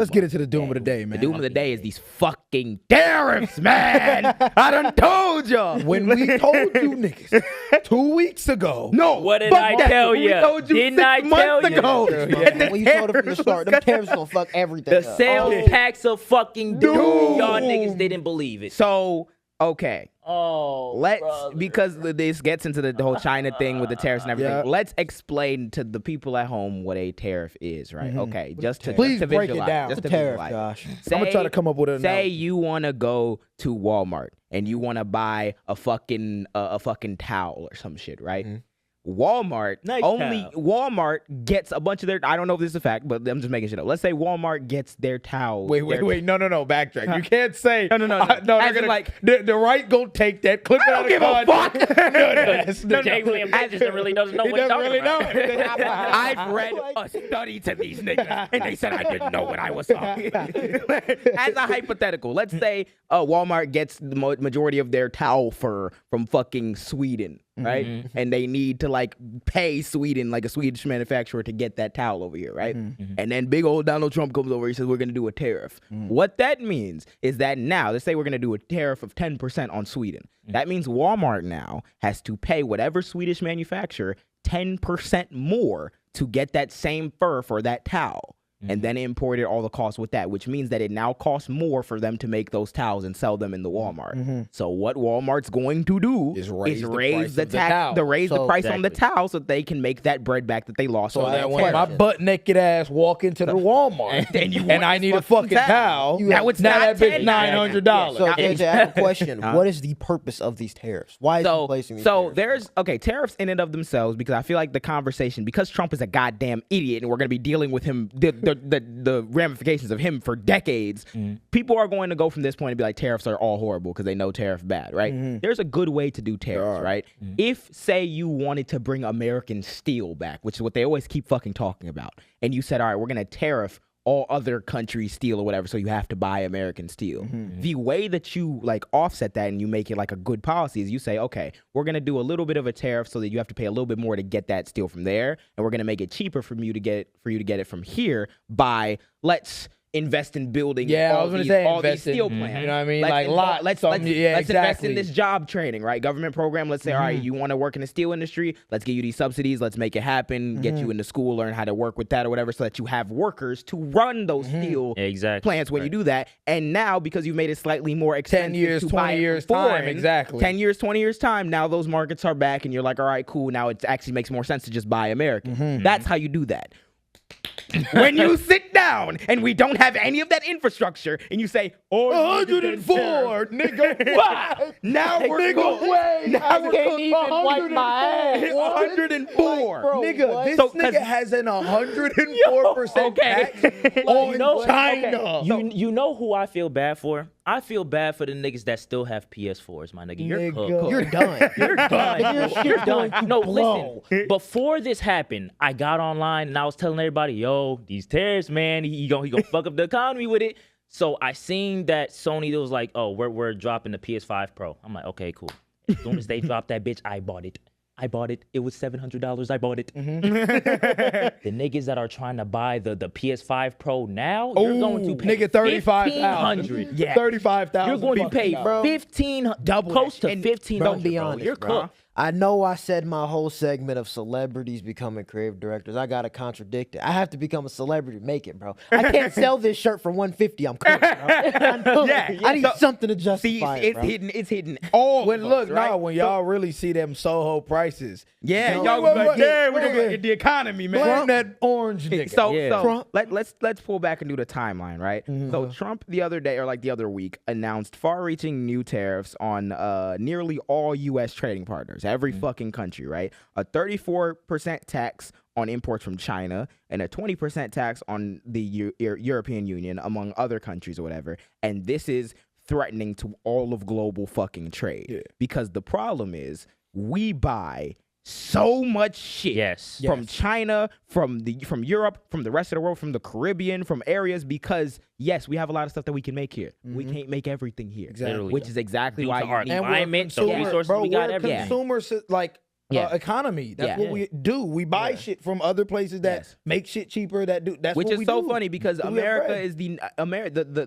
Let's get into the doom of the day, man. The doom of the day is these fucking tariffs, man. I done told y'all. When we told you niggas 2 weeks ago. No. What did I tell you? We told you Didn't I 6 months tell ago. Yeah. When you told it from the start, them tariffs gonna fuck everything The up. sales tax of fucking doom. Doom. Y'all niggas didn't believe it. So, okay. Oh, Because this gets into the whole China thing with the tariffs and everything. Yeah. Let's explain to the people at home what a tariff is, right? Okay, just to Please just to break it visualize, down. Just to Tariff, visualize. Josh. Say, I'm gonna try to come up with an Say analogy. you want to go to Walmart and you want to buy a fucking towel or some shit, right? Walmart Nice only towel. Walmart gets a bunch of their. I don't know if this is a fact, but I'm just making shit up. Let's say Walmart gets their towel. Wait, no, backtrack. You can't say No. they're As in, gonna, like, the right gonna take that, clip it out of give a fuck. Jay Williams Anderson really doesn't know He what he's doesn't talking really about. know. I've read a study to these niggas, and they said I didn't know what I was talking about. As a hypothetical, let's say Walmart gets the majority of their towel fur from fucking Sweden, right? And they need to like pay Sweden, like a Swedish manufacturer, to get that towel over here, right? And then big old Donald Trump comes over. He says we're gonna do a tariff. What that means is that now, let's say we're gonna do a tariff of 10% on Sweden. That means Walmart now has to pay whatever Swedish manufacturer 10% more to get that same fur for that towel. And then imported all the costs with that, which means that it now costs more for them to make those towels and sell them in the Walmart. So what Walmart's going to do Is raise raise the the price of the tax, towel. raise the So- price on the towel so that they can make that bread back that they lost. So on that that when my tariff. butt naked ass walk into the Walmart and I need a fucking towel, Now it's now not that bitch $10. $900. So, JJ, I have a question. What is the purpose of these tariffs? Why is he placing these tariffs? There's tariffs in and of themselves, because I feel like the conversation, because Trump is a goddamn idiot and we're going to be dealing with him, the ramifications of him for decades, people are going to go from this point and be like, tariffs are all horrible because they know tariff bad, right? There's a good way to do tariffs, right? If, say, you wanted to bring American steel back, which is what they always keep fucking talking about, and you said, all right, we're going to tariff all other countries' steel or whatever, so you have to buy American steel. The way that you like offset that and you make it like a good policy is you say, okay, we're gonna do a little bit of a tariff so that you have to pay a little bit more to get that steel from there, and we're gonna make it cheaper for you to get it from here by let's invest in building all these steel plants. You know what I mean? Let's invest exactly. in this job training, right? Government program. Let's say, all right, you want to work in the steel industry. Let's give you these subsidies. Let's make it happen. Get you into school, learn how to work with that or whatever, so that you have workers to run those steel plants when you do that. And now, because you've made it slightly more expensive 10 years, to 20 buy years foreign, time, exactly. 10 years, 20 years time, now those markets are back and you're like, all right, cool. Now it actually makes more sense to just buy American. That's how you do that. When you sit down and we don't have any of that infrastructure and you say, 104, nigga. What? now we're going. Now we're can't going even wipe my ass. 104. Nigga, this So, nigga has an 104% tax on China. You know who I feel bad for? I feel bad for the niggas that still have PS4s, my nigga. You're Nigga. cooked. You're done. You're done. You're done. No, blow. listen. Before this happened, I got online and I was telling everybody, yo, these tariffs, man, he gonna fuck up the economy with it. So I seen that Sony was like, oh, we're dropping the PS5 Pro. I'm like, okay, cool. As soon as they dropped that bitch, I bought it. It was $700. I bought it. The niggas that are trying to buy the PS5 Pro now, you're going to pay nigga, 35,000. $1,500. Yeah. 35,000. You're going to pay Double close to and $1,500. Don't be bro. honest, You're bro. cooked. I know I said my whole segment of celebrities becoming creative directors. I gotta contradict it. I have to become a celebrity to make it, bro. I can't sell this shirt for $150. I'm cooked, bro. I need something to justify it, bro. It's hidden all When of look, us, right? when y'all really see them Soho prices, Yeah, Yo, y'all wait, be like, wait, yeah, we're wait, gonna wait. get the economy, man. blame that orange nigga. So let's pull back and do the timeline, right? So Trump the other day, or like the other week, announced far-reaching new tariffs on nearly all U.S. trading partners, every fucking country, right? A 34% tax on imports from China and a 20% tax on the European Union, among other countries or whatever. And this is threatening to all of global fucking trade because the problem is we buy so much shit from China, from Europe, from the rest of the world, from the Caribbean, from areas because yes, we have a lot of stuff that we can make here. We can't make everything here, Exactly. which is exactly Due why to you our need environment, the resources we got, everything. Consumers like economy. That's what we do. We buy shit from other places that make shit cheaper. That's which what is we so do. funny because We America afraid. is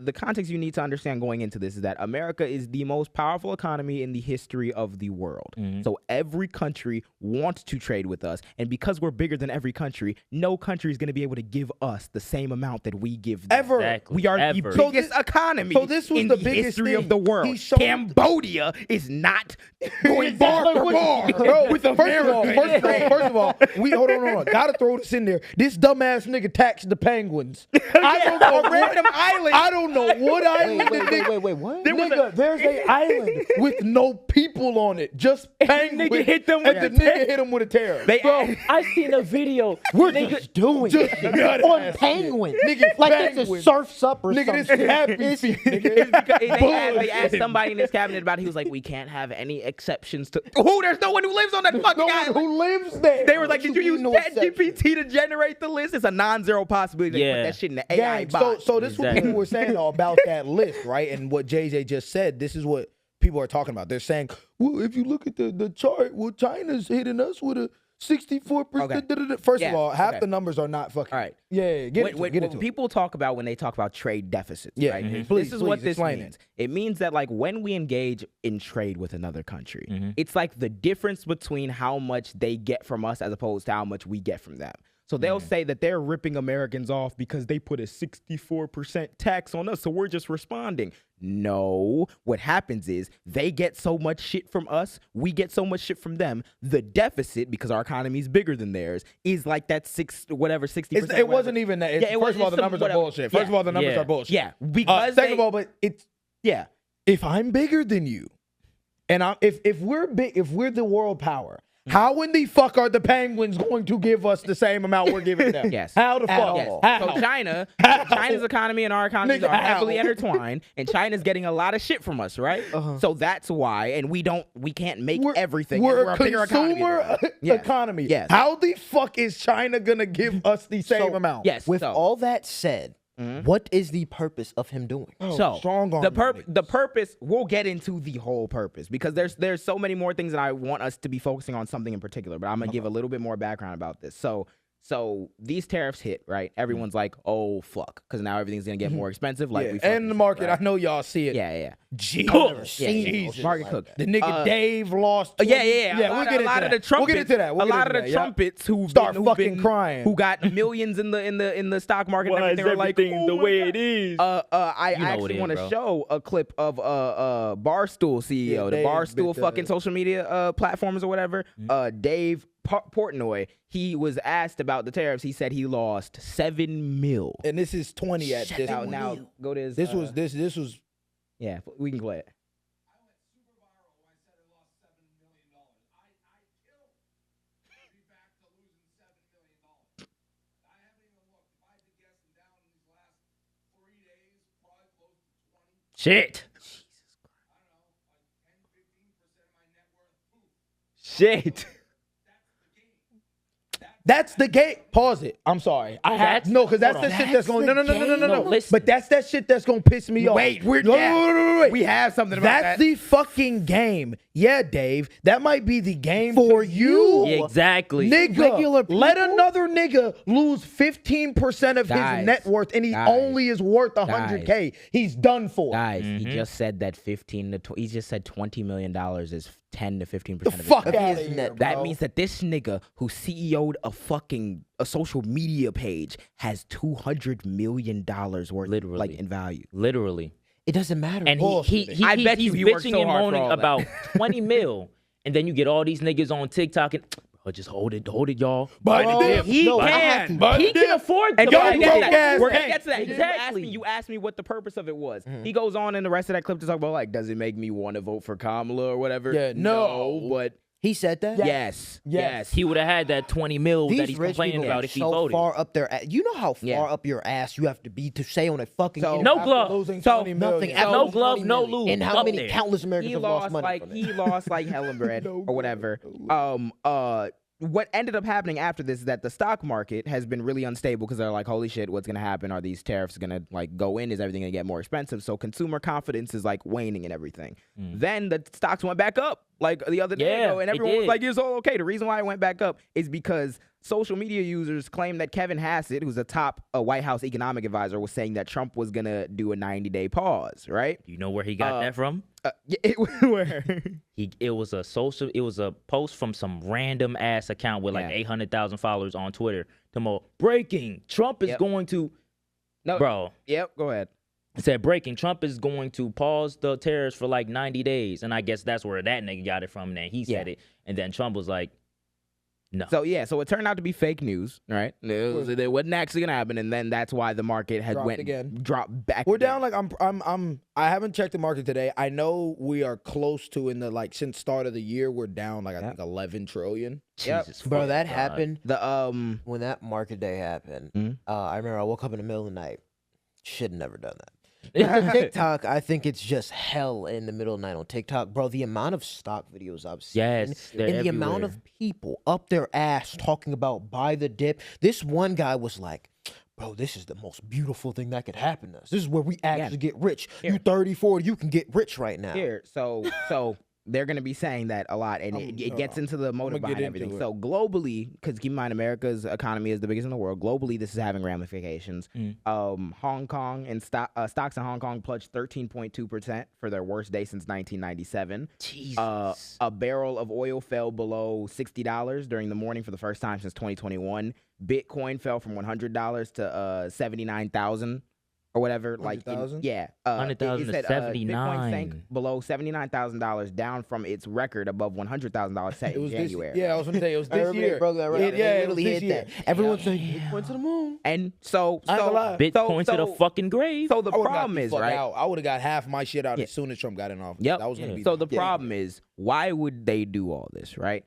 the context you need to understand going into this is that America is the most powerful economy in the history of the world. So every country wants to trade with us, and because we're bigger than every country, no country is going to be able to give us the same amount that we give them. Ever. Exactly. We are the Ever. biggest economy so this was in the the biggest history thing. of the world. He showed- Cambodia is not going bar for bar Bro, with first America. of all, we hold on. Gotta throw this in there. This dumbass nigga taxed the penguins. I don't know a random island. I don't know what island. Wait, what? There's an island with no people on it, just penguins. nigga hit them and with the a nigga hit him with a tariff. Bro, I seen a video. We're just doing Just it nut on ass penguins. Nigga, Like this penguins. is Surf's Up or Nigga, something. this happy It's- feet, It's nigga. because they asked somebody in his cabinet about it. He was like, we can't have any exceptions to. Who? There's no one who lives on that fucking No one island. who lives there. They were like, did you use no ChatGPT to generate the list? It's a non-zero possibility. They put Yeah. that shit in the AI bot. So this is what people were saying about that list, right? And what JJ just said, this is what people are talking about. They're saying, well, if you look at the chart, well, China's hitting us with a 64%. First of all, half the numbers are not fucking. All right. Yeah, get into When it. people talk about when they talk about trade deficits, Yeah, right? mhm. Please, This is what please this explain means. It means that like when we engage in trade with another country, Mm-hmm. it's like the difference between how much they get from us as opposed to how much we get from them. So they'll Mm-hmm. say that they're ripping Americans off because they put a 64% tax on us, so we're just responding. No, what happens is they get so much shit from us, we get so much shit from them. The deficit, because our economy is bigger than theirs, is like that 60%. It wasn't even that. Yeah, it First of all, the some numbers are whatever. bullshit. First of all, the numbers Yeah. are bullshit. Yeah, because Second of they- all, but it's yeah. if I'm bigger than you, and if we're big, if we're the world power, how in the fuck are the penguins going to give us the same amount we're giving them? Yes. How the fuck? Yes. How? So China's economy and our economies Nigga, are heavily how? intertwined, and China's getting a lot of shit from us, right? So that's why, and we can't make everything. We're and a a bigger economy. consumer Yes. economy. Yes. How the fuck is China gonna give us the same amount? Yes. With so, all that said, what is the purpose of him doing? So strong arm the niggas. purpose, we'll get into the whole purpose because there's so many more things that I want us to be focusing on something in particular, but I'm gonna give a little bit more background about this. So these tariffs hit, right? Everyone's like, oh fuck, because now everything's gonna get more expensive. Like Yeah, we fucking and the said, market, right? I know y'all see it. Yeah. Jesus. I've never seen Jesus. no Market shit cook. like The nigga Dave lost. Yeah. we'll get into a lot that. of the trumpets. We'll get into that. a lot of the trumpets who Start fucking crying. who got millions in the stock market. Why and is everything. Were like, everything "Oh the my way God." it is? I You know actually it want is, to bro. show a clip of Barstool CEO, Yeah, the Dave Barstool bit, fucking social media platforms or whatever. Dave Portnoy. He was asked about the tariffs. He said he lost $7 million. And this is 20 at this. Now go to his. This was. Yeah, we can play it. Shit. Shit. That's the game. Pause it. I'm sorry. I have That's- no, because that's hold the on. shit that's going. No. No, listen. But that's that shit that's gonna piss me off. Wait, we're- no, yeah. wait. We have something about That's that. the fucking game. Yeah, Dave. That might be the game for you. Yeah, exactly. Nigga, Regular let people? another nigga lose 15% of Guys, his net worth, and he guys, only is worth 100K. He's done for. Guys, he just said that he just said $20 million is 10 to 15% The of his fuck net. out of his here, net, That bro. means that this nigga who CEO'd a social media page has $200 million worth, Literally. like in value. Literally. It doesn't matter. And Bullshit. I bet he's you he worked bitching so and hard for moaning all that. about 20 mil. And then you get all these niggas on TikTok and, bro, just hold it, y'all. But Bro, the dip. he No, I can. have to. But He the can dip. afford to And buy go that. get that. We're Hey, gonna get to that. Exactly. You asked me what the purpose of it was. He goes on in the rest of that clip to talk about like, does it make me want to vote for Kamala or whatever? Yeah, no. but he said that. yes. He would have had that 20 mil These that he's rich complaining people about are if he so voted. far up their. You know how far Yeah. up your ass you have to be to say on a fucking. So- interview No After glove. losing So, 20 nothing. million. After No losing glove, 20 no million. lube. And how Up many there. countless Americans he have lost lost money like from it? he lost like Helen bread or whatever. What ended up happening after this is that the stock market has been really unstable because they're like, holy shit, what's gonna happen? Are these tariffs gonna like go in? Is everything gonna get more expensive? So consumer confidence is like waning and everything. Then the stocks went back up like the other day Yeah, ago, and it everyone was did. like, "It's all okay." The reason why it went back up is because social media users claim that Kevin Hassett, who's a top White House economic advisor, was saying that Trump was gonna do a 90-day pause. Right? You know where he got that from? Where? It was a post from some random ass account with like Yeah. 800,000 followers on Twitter. Breaking, Trump is Yep. going to, No, bro. Yep. Go ahead. It said breaking, Trump is going to pause the tariffs for like 90 days. And I guess that's where that nigga got it from. And then he said it. And then Trump was like, no. So it turned out to be fake news, right? It wasn't actually gonna happen, and then that's why the market had dropped back. We're again. down like I haven't checked the market today. I know we are close to since start of the year we're down like I think 11 trillion. Jesus, Bro, fucking that God. happened The when that market day happened. I remember I woke up in the middle of the night. Should have never done that. On TikTok, I think it's just hell in the middle of the night on TikTok. Bro, the amount of stock videos I've seen Yes, they're and the amount everywhere. of people up their ass talking about buy the dip. This one guy was like, bro, this is the most beautiful thing that could happen to us. This is where we actually get rich. You 30, 40, you can get rich right now. here, so they're gonna be saying that a lot, and it gets into the motive get behind into everything. it. So globally, because keep in mind, America's economy is the biggest in the world. Globally, this is having ramifications. Hong Kong and stocks in Hong Kong plunged 13.2% for their worst day since 1997. Jesus. A barrel of oil fell below $60 during the morning for the first time since 2021. Bitcoin fell from $100 to 79,000 or whatever. Like 100,000? yeah, 100,000 it to said, Bitcoin sank 79. below $79,000, down from its record above $100,000 set It in was January. I was gonna say it was I this remember year. they broke that record. Yeah, They it was literally this hit year. that. Everyone's saying Bitcoin to the moon. And so I ain't gonna lie. Bitcoin to the fucking grave. So the I would've got problem the is, fuck right? out. I would have got half my shit out as soon as Trump got in office. Yep. That was gonna be So the problem is, why would they do all this, right?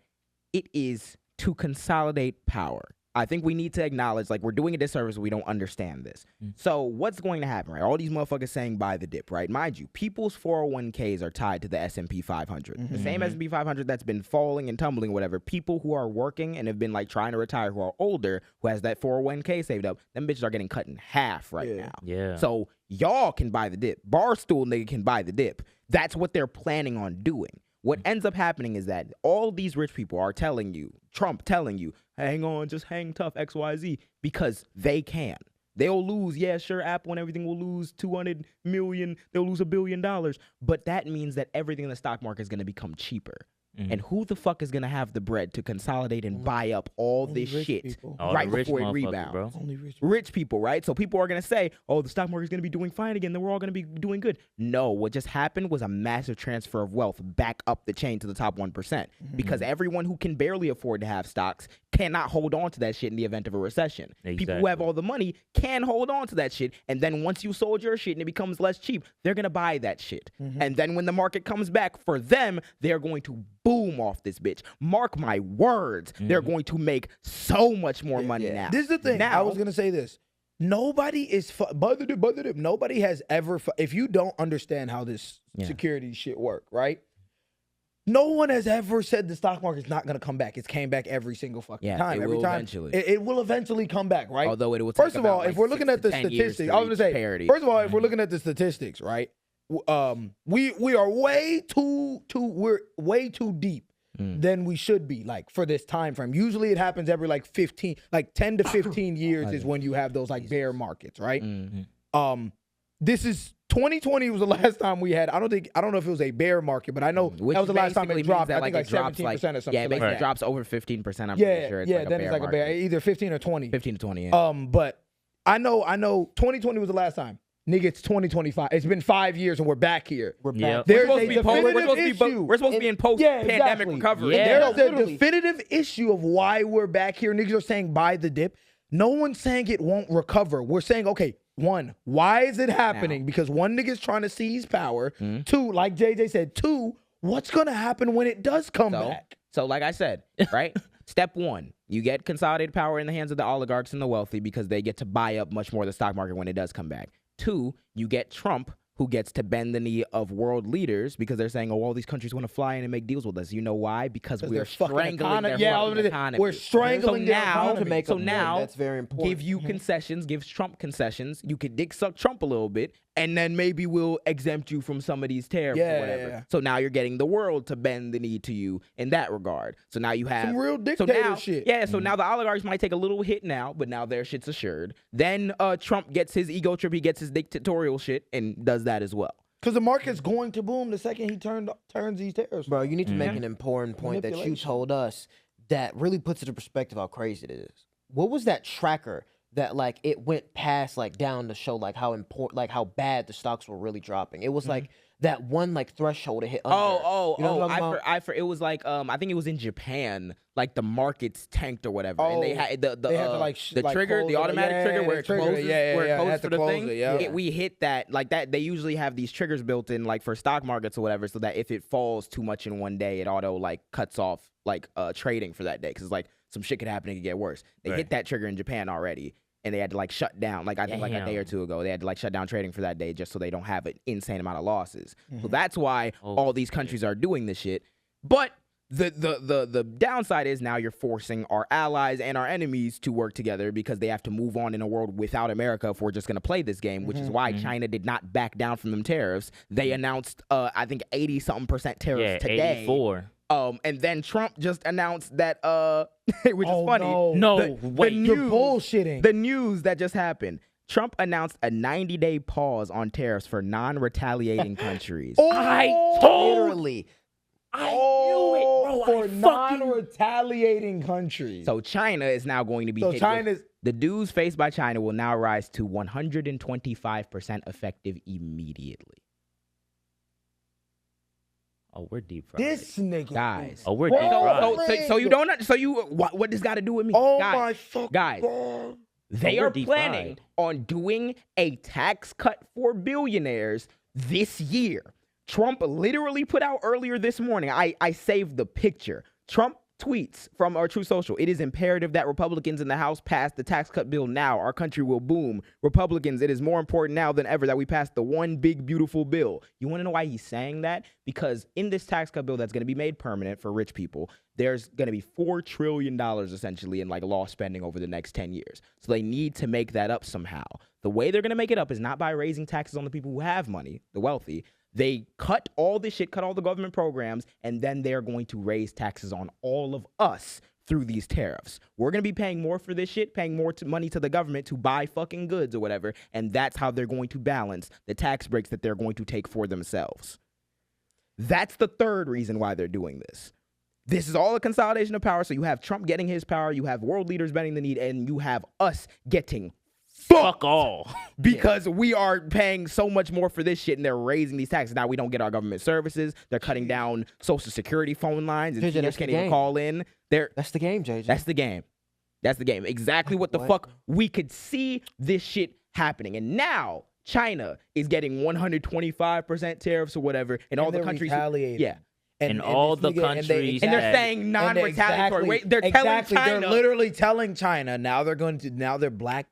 It is to consolidate power. I think we need to acknowledge, like, we're doing a disservice if we don't understand this. So what's going to happen, right? All these motherfuckers saying buy the dip, right? Mind you, people's 401ks are tied to the S&P 500. The same S&P 500 that's been falling and tumbling, whatever. People who are working and have been, like, trying to retire, who are older, who has that 401k saved up, them bitches are getting cut in half right now. Yeah. So y'all can buy the dip. Barstool nigga can buy the dip. That's what they're planning on doing. What ends up happening is that all these rich people are telling you, Trump telling you, hang on, just hang tough, XYZ, because they can. They'll lose, yeah, sure, Apple and everything will lose 200 million, they'll lose $1 billion, but that means that everything in the stock market is going to become cheaper. And who the fuck is going to have the bread to consolidate and buy up all this rich shit people. All right the rich before it motherfuckers, rebounds? bro. Only rich. Rich people, right? So people are going to say, oh, the stock market is going to be doing fine again. Then we're all going to be doing good. No, what just happened was a massive transfer of wealth back up the chain to the top 1%. Because everyone who can barely afford to have stocks cannot hold on to that shit in the event of a recession. People who have Exactly. all the money can hold on to that shit. And then once you sold your shit and it becomes less cheap, they're going to buy that shit. And then when the market comes back for them, they're going to boom off this bitch. Mark my words. They're going to make so much more money now. This is the thing. Now, I was gonna say this. Nobody is buy the dip. Nobody has ever. If you don't understand how this security shit work, right? No one has ever said the stock market's not gonna come back. It's came back every single fucking time. it Every will time eventually. It will eventually come back, right? Although it will take First of all, about, if like, we're looking 6 at the to 10 years statistics, to I was gonna reach say. parity. First of all, if we're looking at the statistics, right? We are way too deep than we should be, like, for this time frame. Usually it happens every like 10 to 15 years is when you have those like bear markets, right? This is 2020 was the last time we had. I don't know if it was a bear market, but I know Which that was the last time basically it dropped. means that, I think it like drops 17% or something. Yeah, it like basically that. drops over 15%. I'm Yeah, pretty sure it's yeah. like a Then bear it's like market. a bear, either 15 or 20. 15 to 20. Yeah. But I know 2020 was the last time. Nigga, it's 2025. It's been 5 years and we're back here. We're back. Yep. There's We're a definitive issue. we're supposed to be in post-pandemic exactly. recovery. Yeah. There's a definitive issue of why we're back here. Niggas are saying buy the dip. No one's saying it won't recover. We're saying, okay, one, why is it happening? Because one, nigga's trying to seize power. Two, like JJ said, what's going to happen when it does come back? So like I said, right? Step one, you get consolidated power in the hands of the oligarchs and the wealthy because they get to buy up much more of the stock market when it does come back. Two, you get Trump, who gets to bend the knee of world leaders because they're saying, oh, all these countries want to fly in and make deals with us. You know why? Because we are strangling their fucking economy. We're strangling their economy. That's very important. give you concessions, gives Trump concessions. You could dick suck Trump a little bit, and then maybe we'll exempt you from some of these tariffs or whatever. Yeah. So now you're getting the world to bend the knee to you in that regard. So now you have Some real so dictator now, shit. Yeah, so now the oligarchs might take a little hit now, but now their shit's assured. Then Trump gets his ego trip, he gets his dictatorial shit, and does that as well. Because the market's going to boom the second he turns these tariffs. Bro, you need to make an important point that you Manipulation. told us that really puts into perspective how crazy it is. What was that tracker that like it went past like down to show like how important, like how bad the stocks were really dropping? It was like that one like threshold to hit under. You know what I'm talking about? It was like I think it was in Japan, like the markets tanked or whatever, and they had the they had to, the like, trigger, close the it. automatic Yeah, trigger where the it trigger. closes, Yeah, where it yeah, closes had for to the close thing. it, yeah. We hit that like that. They usually have these triggers built in like for stock markets or whatever, so that if it falls too much in one day, it auto like cuts off like trading for that day because like some shit could happen and it could get worse. They hit that trigger in Japan already. And they had to like shut down, like I think like a day or two ago, they had to like shut down trading for that day just so they don't have an insane amount of losses. So that's why all these countries are doing this shit. But the downside is now you're forcing our allies and our enemies to work together because they have to move on in a world without America if we're just gonna play this game, which is why China did not back down from them tariffs. They announced I think 80-something% tariffs today. 84. And then Trump just announced that, which is funny. Wait, you're bullshitting. The news that just happened. Trump announced a 90-day pause on tariffs for non-retaliating countries. Literally. I knew it, bro. For non-retaliating countries. So China is now going to be hit with, the dues faced by China will now rise to 125% effective immediately. Oh, we're deep fried. This nigga, Guys. Oh, we're deep fried. So you don't. So you what does got to do with me? Oh guys, my fucking guys. God. They we're are deep planning fried. on doing a tax cut for billionaires this year. Trump literally put out earlier this morning. I saved the picture. Trump tweets from our True Social. It is imperative that Republicans in the House pass the tax cut bill now. Our country will boom. Republicans, it is more important now than ever that we pass the one big, beautiful bill. You want to know why he's saying that? Because in this tax cut bill that's going to be made permanent for rich people, there's going to be $4 trillion essentially in like law spending over the next 10 years. So they need to make that up somehow. The way they're going to make it up is not by raising taxes on the people who have money, the wealthy. They cut all this shit, cut all the government programs, and then they're going to raise taxes on all of us through these tariffs. We're going to be paying more for this shit, paying more money to the government to buy fucking goods or whatever, and that's how they're going to balance the tax breaks that they're going to take for themselves. That's the third reason why they're doing this. This is all a consolidation of power, so you have Trump getting his power, you have world leaders bending the knee, and you have us getting Fuck all. because we are paying so much more for this shit and they're raising these taxes. Now we don't get our government services. They're cutting down Social Security phone lines and JJ, seniors that's can't the even game. call in. That's the game, JJ. That's the game. That's the game. Exactly what the fuck. We could see this shit happening. And now China is getting 125% tariffs or whatever. And all the they're countries. retaliating. Yeah. And all this the nigga- countries And they're that- saying non-retaliatory. Wait, they're telling China. They're literally telling China now they're black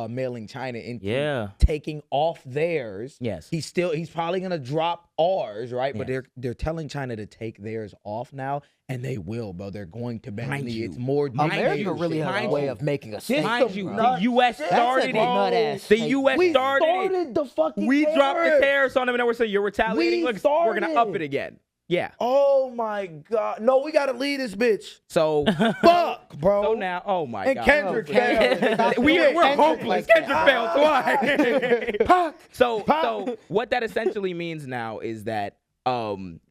mailing China into taking off theirs. Yes. He's probably gonna drop ours, right? But Yes. they're telling China to take theirs off now, and they will, bro. They're going to bend the Mind knee. you. It's more America dictatorship. really has a Mind way you. of making a This statement. Mind some you, nut- the U.S. that's started a it. nut-ass The statement. U.S. We started the fucking We dropped the tariff. tariffs on them, and now we're saying you're retaliating. We Look, we're gonna started. up it again. Yeah. Oh my God! No, we gotta leave this bitch. So, Fuck, bro. so now, oh my and God. Kendrick Kendrick. failed. We're Kendrick hopeless. like Kendrick that. failed. Why? Pac. So what that essentially means now is that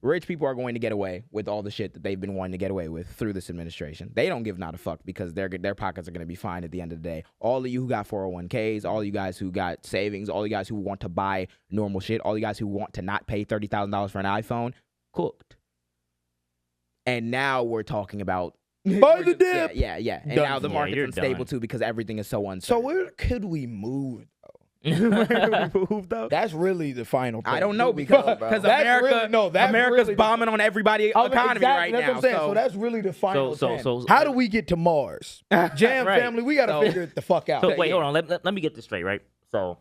rich people are going to get away with all the shit that they've been wanting to get away with through this administration. They don't give not a fuck because their pockets are going to be fine at the end of the day. All of you who got 401ks, all you guys who got savings, all you guys who want to buy normal shit, all you guys who want to not pay $30,000 for an iPhone, cooked. And now we're talking about Buy the dip. Yeah. And Done now the for. market's You're unstable done. too because everything is so So uncertain. where could we move? Move though? That's really the final. I point. don't know because That's America, really- that's America's really- bombing on everybody's I mean, economy exactly, right that's now. what I'm saying. So that's really the final. So- 10. so- How do we get to Mars? Jam Right. family, we gotta So- figure it the fuck out. So wait, hold on. Let me get this straight, right? So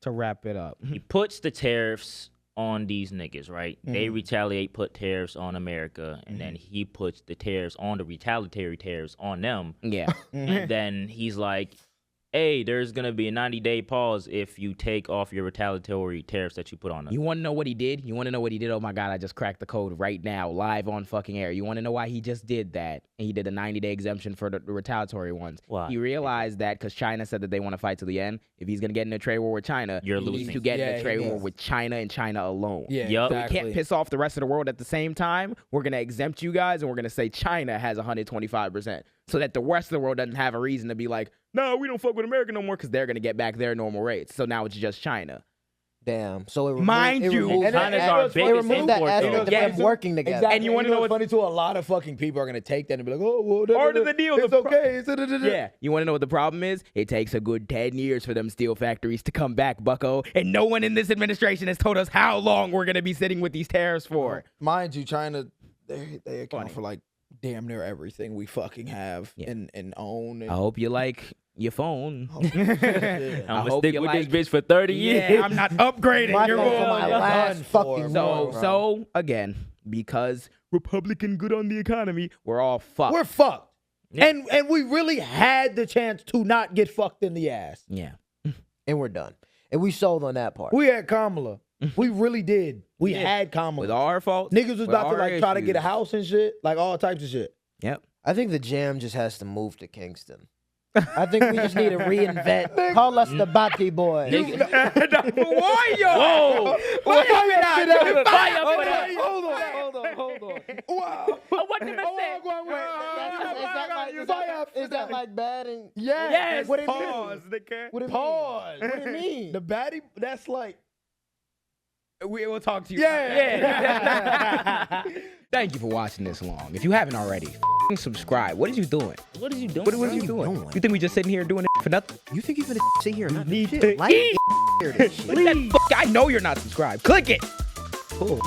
to wrap it up. he puts the tariffs on these niggas, right? They retaliate, put tariffs on America, and then he puts the tariffs on the retaliatory tariffs on them. Yeah. And then he's like, hey, there's gonna be a 90-day pause if you take off your retaliatory tariffs that you put on us. You want to know what he did? You want to know what he did? Oh my God, I just cracked the code right now, live on fucking air. You want to know why he just did that? And he did a 90-day exemption for the retaliatory ones. Why? He realized that because China said that they want to fight to the end. If he's going to get in a trade war with China, You're he needs losing. to get in Yeah, a trade he war is. with China and China alone. Yeah, Yup. We exactly. can't piss off the rest of the world at the same time. We're going to exempt you guys, and we're going to say China has 125%, so that the rest of the world doesn't have a reason to be like, no, we don't fuck with America no more, because they're going to get back their normal rates. So now it's just China. Damn. So it Mind you, removed, and China's it our removed biggest that import, aspect though. of Yeah, them working together. Exactly. And you wanna know know what's funny too? A lot of fucking people are gonna take that and be like, oh, well, Part of the deal, It's the okay. It's da-da-da-da. Yeah, you want to know what the problem is? It takes a good 10 years for them steel factories to come back, bucko. And no one in this administration has told us how long we're going to be sitting with these tariffs for. Mind you, China, they account Funny. for like damn near everything we fucking have and own. And I hope you like your phone. Oh, shit. I'm I gonna hope stick you with like- this bitch for 30 years. Yeah, I'm not upgrading. My You're phone for wrong. my You're last done fucking for, So, bro. so again, because Republican good on the economy, we're all fucked. We're fucked. Yeah. And we really had the chance to not get fucked in the ass. yeah. And we're done. And we sold on that part. We had Kamala. We really did. We had Kamala. With our fault. Niggas was with about to our like try to get a issues. house and shit, like all types of shit. Yep. I think the JAAM just has to move to Kingston. I think we just need to reinvent. Call us the Bati Boys. Why, yo? Whoa! Why you not? Fire for that. Hold on. Wow. What did I say? Is that like bad? And Yes. What it mean? Pause, nigga. What it mean? Pause. What it mean? The baddie, that's like, We will talk to you. Yeah. Thank you for watching this long. If you haven't already, subscribe. What is you doing? What is you doing? What are you doing? You think we just sitting here doing it for nothing? You think you're gonna sit here and not Need do to shit? Like eat. hear this shit. Click that I know you're not subscribed. Click it. Cool.